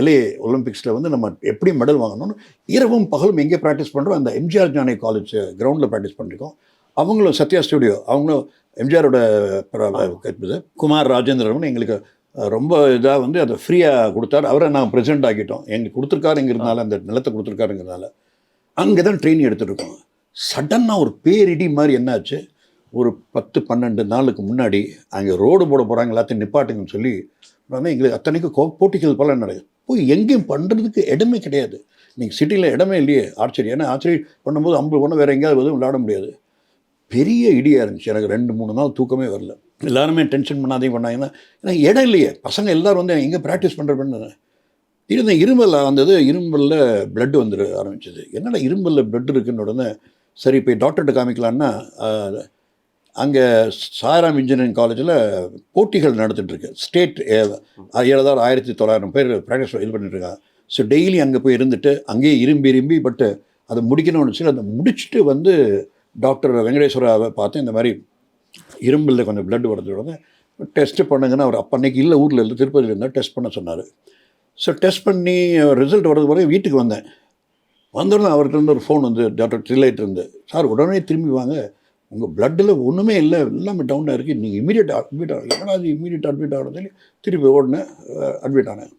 LA ஒலிம்பிக்ஸில் வந்து நம்ம எப்படி மெடல் வாங்கணும்னு இரவும் பகலும் எங்கே ப்ராக்டிஸ் பண்ணுறோம், அந்த எம்ஜிஆர் ஜானகி காலேஜ் கிரவுண்டில் ப்ராக்டிஸ் பண்ணியிருக்கோம். அவங்களும் சத்யா ஸ்டுடியோ, அவங்களும் எம்ஜிஆரோட குமார் ராஜேந்திரன் எங்களுக்கு ரொம்ப இதாக வந்து அதை ஃப்ரீயாக கொடுத்தாரு. அவரை நாங்கள் ப்ரெசிடென்ட் ஆக்கிட்டோம். எங்களுக்கு கொடுத்துருக்காருங்கிறதுனால, அந்த நிலத்தை கொடுத்துருக்காருங்கிறதுனால அங்கே தான் ட்ரெயின் எடுத்துகிட்ருக்கோம். சடன்னாக ஒரு பேரிடி மாதிரி என்னாச்சு, ஒரு 10-12 நாளுக்கு முன்னாடி அங்கே ரோடு போட போகிறாங்க, எல்லாத்தையும் நிப்பாட்டுங்கன்னு சொல்லி எங்களுக்கு அத்தனைக்கும் போட்டிகள் பல நடக்குது. போய் எங்கேயும் பண்ணுறதுக்கு இடமே கிடையாது. நீங்கள் சிட்டியில் இடமே இல்லையே ஆர்ச்சரி. ஏன்னா ஆர்ச்சரி பண்ணும்போது 50 ஒன்று வேறு எங்கேயாவது எதுவும் விளையாட முடியாது. பெரிய இடியாக இருந்துச்சு. எனக்கு 2-3 நாள் தூக்கமே வரல. எல்லாருமே டென்ஷன் பண்ணாதீங்க பண்ணாங்கன்னா, ஏன்னா இடம் இல்லையே. பசங்க எல்லோரும் வந்து எங்கே ப்ராக்டிஸ் பண்ணுறேன்னு இருந்த இரும்பல் வந்தது. இரும்பலில் பிளட் வந்துட ஆரம்பிச்சிது. என்னடா இரும்பலில் பிளட் இருக்குன்னு உடனே சரி போய் டாக்டர்கிட்ட காமிக்கலான்னா, அங்கே சாய்ராம் இன்ஜினியரிங் காலேஜில் போட்டிகள் நடந்துகிட்ருக்கு. ஸ்டேட் 1900 பேர் ப்ராக்டிஸ் இது பண்ணிட்டுருக்காங்க. ஸோ டெய்லி அங்கே போய் இருந்துட்டு அங்கேயே இரும்பி பட்டு அதை முடிக்கணும்னு சொல்லி அதை முடிச்சுட்டு வந்து டாக்டர் வெங்கடேஸ்வராவை பார்த்து இந்த மாதிரி இரும்பலில் கொஞ்சம் பிளட் வரது உடனே டெஸ்ட்டு பண்ணுங்கன்னா அவர் அப்போ அன்றைக்கி இல்லை, ஊரில் இல்லை, திருப்பதியில் இருந்தால் டெஸ்ட் பண்ண சொன்னார். ஸோ டெஸ்ட் பண்ணி ரிசல்ட் வரது வரையும் வீட்டுக்கு வந்தேன். வந்தோடனே அவர்கிட்ட இருந்து ஒரு ஃபோன் வந்து டாக்டர் ட்ரிலைட் இருந்து, சார் உடனே திரும்பி வாங்க, உங்கள் பிளட்டில் ஒன்றுமே இல்லை, எல்லாமே டவுனாக இருக்குது, நீங்கள் இமீடியட் அட்மிட் ஆகும். என்னடா அது இமீடியட் அட்மிட் ஆகணும் சொல்லி திருப்பி ஓடினேன், அட்மிட் ஆனேன்.